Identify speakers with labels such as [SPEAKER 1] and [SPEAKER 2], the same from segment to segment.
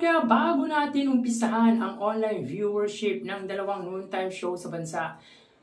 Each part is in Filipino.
[SPEAKER 1] kaparokya, bago natin umpisahan ang online viewership ng dalawang noontime show sa bansa,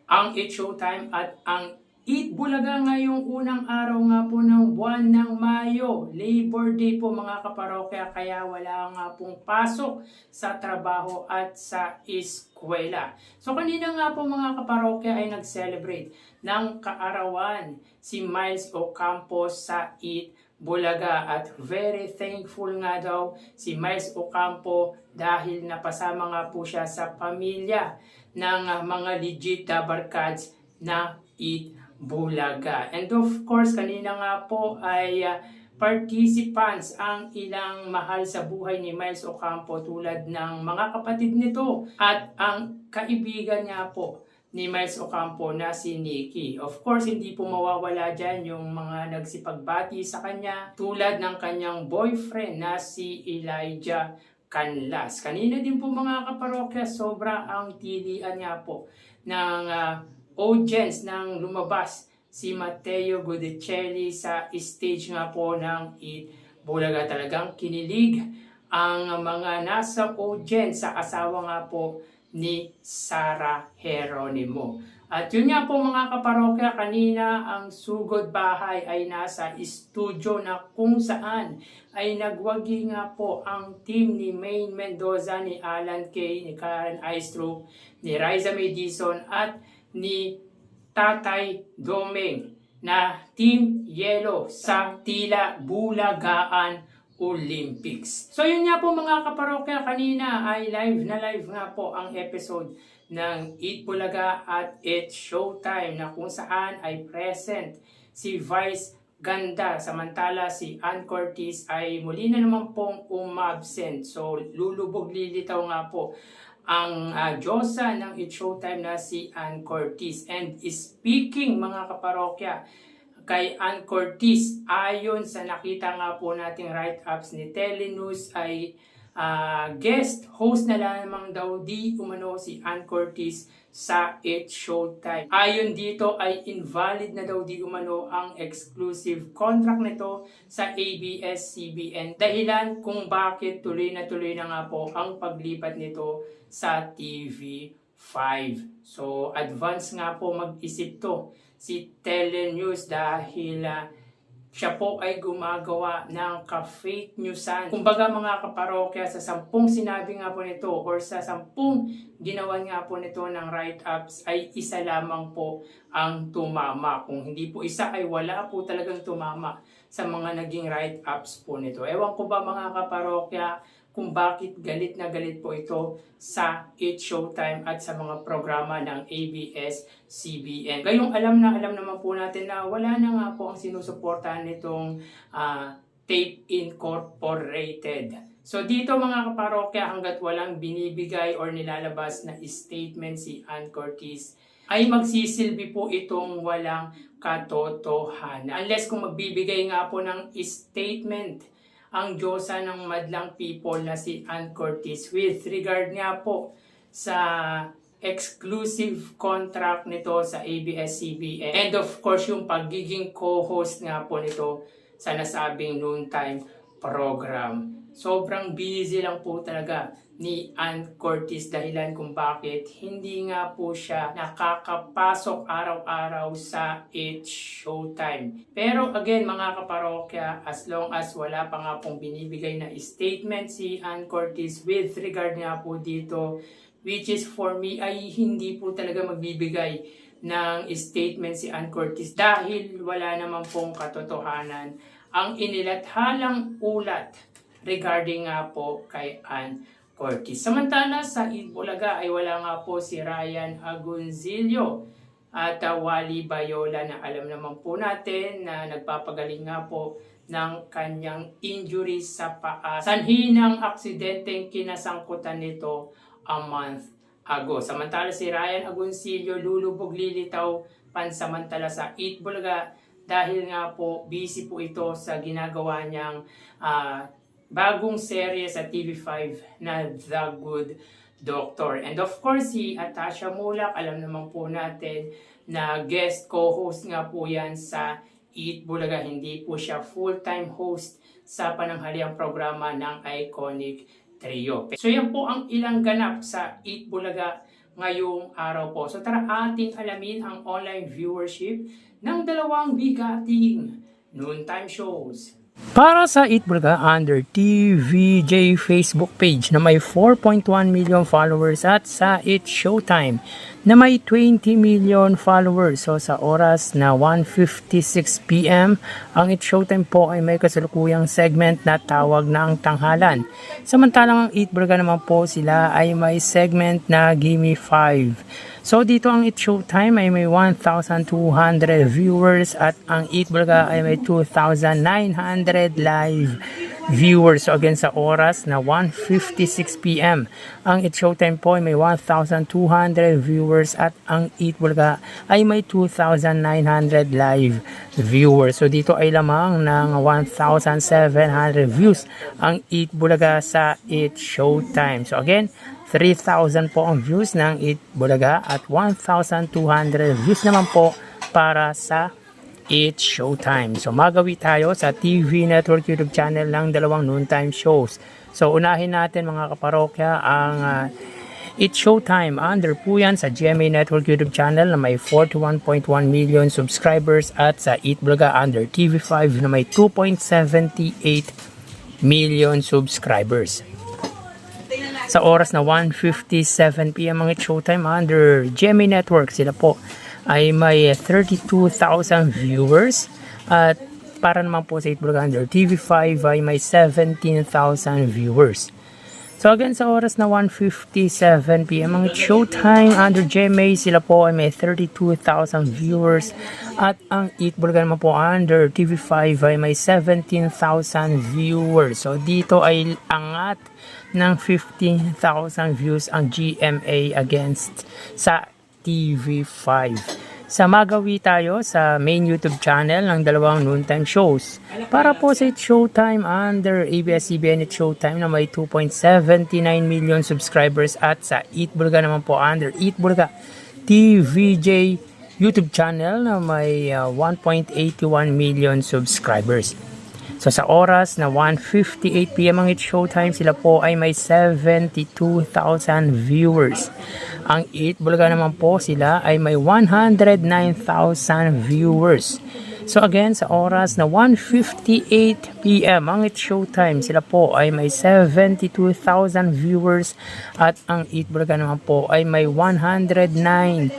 [SPEAKER 1] ang It Showtime at ang Eat Bulaga ngayong unang araw nga po ng buwan ng Mayo. Labor Day po mga kaparokya, kaya wala nga pong pasok sa trabaho at sa eskwela. So kanina nga po mga kaparokya ay nag-celebrate ng kaarawan si Miles Ocampo sa Eat Bulaga at very thankful nga daw si Miles Ocampo dahil napasama nga po siya sa pamilya ng mga legit barkads na Eat Bulaga. And of course, kanina nga po ay participants ang ilang mahal sa buhay ni Miles Ocampo tulad ng mga kapatid nito at ang kaibigan niya po ni Miles Ocampo na si Nikki. Of course, hindi po mawawala dyan yung mga nagsipagbati sa kanya tulad ng kanyang boyfriend na si Elijah Canlas. Kanina din po mga kaparokya, sobra ang tilian nga po ng audience nang lumabas si Matteo Guidicelli sa stage nga po ng Eat Bulaga. Talagang kinilig ang mga nasa audience sa asawa nga po ni Sarah Geronimo. At yun nga po mga kaparokya, kanina ang sugod bahay ay nasa studio na kung saan ay nagwagi nga po ang team ni Maine Mendoza, ni Alan Kay, ni Karen Aistrup, ni Riza Madison at ni Tatay Domeng na Team Yellow sa Tila Bulagaan Olympics. So yun nga po mga kaparokya, kanina ay live nga po ang episode ng Eat Bulaga at It Showtime na kung saan ay present si Vice Ganda, samantala si Ann Curtis ay muli na naman pong umabsent. So lulubog lilitaw nga po ang Diyosa ng It Showtime na si Ann Curtis. And speaking mga kaparokya, kay Ann Curtis, ayon sa nakita nga po nating write-ups ni Telenews ay guest host na lamang daw di umano si Ann Curtis sa It Showtime. Ayon dito ay invalid na daw di umano ang exclusive contract nito sa ABS-CBN. Dahilan kung bakit tuloy na nga po ang paglipat nito sa TV5. So advance nga po mag-isip to si Telenews dahil siya po ay gumagawa ng ka-fake newsan. Kumbaga mga kaparokya, sa 10 sinabi nga po nito or sa 10 ginawa nga po nito ng write-ups ay isa lamang po ang tumama. Kung hindi po isa ay wala po talagang tumama sa mga naging write-ups po nito. Ewan ko ba mga kaparokya kung bakit galit na galit po ito sa It Showtime at sa mga programa ng ABS-CBN. Gayong alam naman po natin na wala na nga po ang sinusuportahan nitong Tape Incorporated. So dito mga kaparokya, hanggat walang binibigay or nilalabas na statement si Ann Curtis, ay magsisilbi po itong walang katotohanan. Unless kung magbibigay nga po ng statement ang Diyosa ng madlang people na si Ann Curtis with regard nga po sa exclusive contract nito sa ABS-CBN. And of course, yung pagiging co-host nga po nito sa nasabing noontime program. Sobrang busy lang po talaga ni Ann Curtis dahilan kung bakit hindi nga po siya nakakapasok araw-araw sa It Showtime. Pero again mga kaparokya, as long as wala pa nga pong binibigay na statement si Ann Curtis with regard nga po dito, which is for me ay hindi po talaga magbibigay ng statement si Ann Curtis dahil wala naman pong katotohanan ang inilathalang ulat regarding nga po kay Ann Curtis. Samantala sa Eat Bulaga ay wala nga po si Ryan Agoncillo at Wally Bayola na alam naman po natin na nagpapagaling nga po ng kanyang injury sa paa. Sanhi ng aksidenteng kinasangkutan nito a month ago. Samantala si Ryan Agoncillo lulubog lilitaw pansamantala sa Eat Bulaga dahil nga po busy po ito sa ginagawa niyang bagong serye sa TV5 na The Good Doctor. And of course, si Atasha Mulak, alam naman po natin na guest co-host nga po yan sa Eat Bulaga. Hindi po siya full-time host sa pananghaliang programa ng Iconic trio. So yan po ang ilang ganap sa Eat Bulaga ngayong araw po. So tara ating alamin ang online viewership ng dalawang bigating noontime shows. Para sa Eat Bulaga under TVJ Facebook page na may 4.1 million followers at sa Eat Showtime na may 20 million followers. So sa oras na 1:56 PM, ang Eat Showtime po ay may kasalukuyang segment na tawag na ang tanghalan. Samantalang ang Eat Bulaga naman po sila ay may segment na Gimme 5. So dito ang Eat Showtime ay may 1,200 viewers at ang Eat Bulaga ay may 2,900 live viewers. So again sa oras na 1:56 PM, ang Eat Showtime po ay may 1,200 viewers at ang Eat Bulaga ay may 2,900 live viewers. So dito ay lamang ng 1,700 views ang Eat Bulaga sa Eat Showtime. So again, 3,000 po ang views ng Eat Bulaga at 1,200 views naman po para sa Eat Showtime. So magawi tayo sa TV Network YouTube channel ng dalawang noontime shows. So unahin natin mga kaparokya ang Eat Showtime. Under po yan sa GMA Network YouTube channel na may 41.1 million subscribers at sa Eat Bulaga under TV5 na may 2.78 million subscribers. Sa oras na 1:57 PM ang Eat Showtime under GMA Network, sila po ay may 32,000 viewers at para naman po sa Eat Bulaga under TV5 ay may 17,000 viewers. So again sa oras na 1:57 PM ang Eat Showtime under GMA, sila po ay may 32,000 viewers at ang Eat Bulaga naman po under TV5 ay may 17,000 viewers. So dito ay angat ng 15,000 views ang GMA against sa TV5. Sa magawi tayo sa main YouTube channel ng dalawang noontime shows. Para po sa Eat Showtime under ABS-CBN Eat Showtime na may 2.79 million subscribers at sa Eat Bulaga naman po under Eat Bulaga TVJ YouTube channel na may 1.81 million subscribers. So sa oras na 1:58 PM ang Eat Showtime, sila po ay may 72,000 viewers. Ang Eat Bulaga naman po sila ay may 109,000 viewers. So again sa oras na 1:58 PM ang Eat Showtime, sila po ay may 72,000 viewers at ang Eat Bulaga naman po ay may 109,000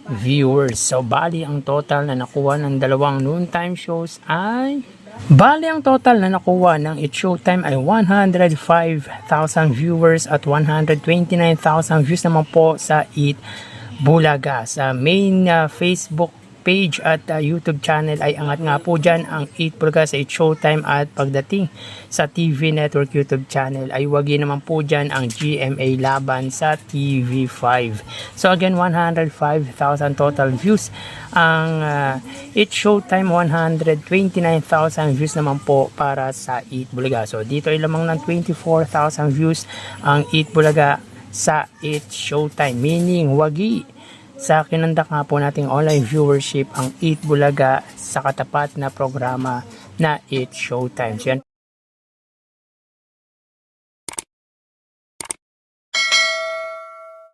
[SPEAKER 1] viewers. So bali ang total na nakuha ng dalawang noontime shows ay ng Eat Showtime ay 105,000 viewers at 129,000 views naman po sa Eat Bulaga. Sa main Facebook page at YouTube channel ay angat nga po dyan ang Eat Bulaga sa Eat Showtime at pagdating sa TV Network YouTube channel ay wagi naman po dyan ang GMA laban sa TV5. So again 105,000 total views ang Eat Showtime, 129,000 views naman po para sa Eat Bulaga. So dito ay lamang ng 24,000 views ang Eat Bulaga sa Eat Showtime, meaning wagi sa kinandak nga po nating online viewership ang Eat Bulaga sa katapat na programa na Eat Showtime. So yan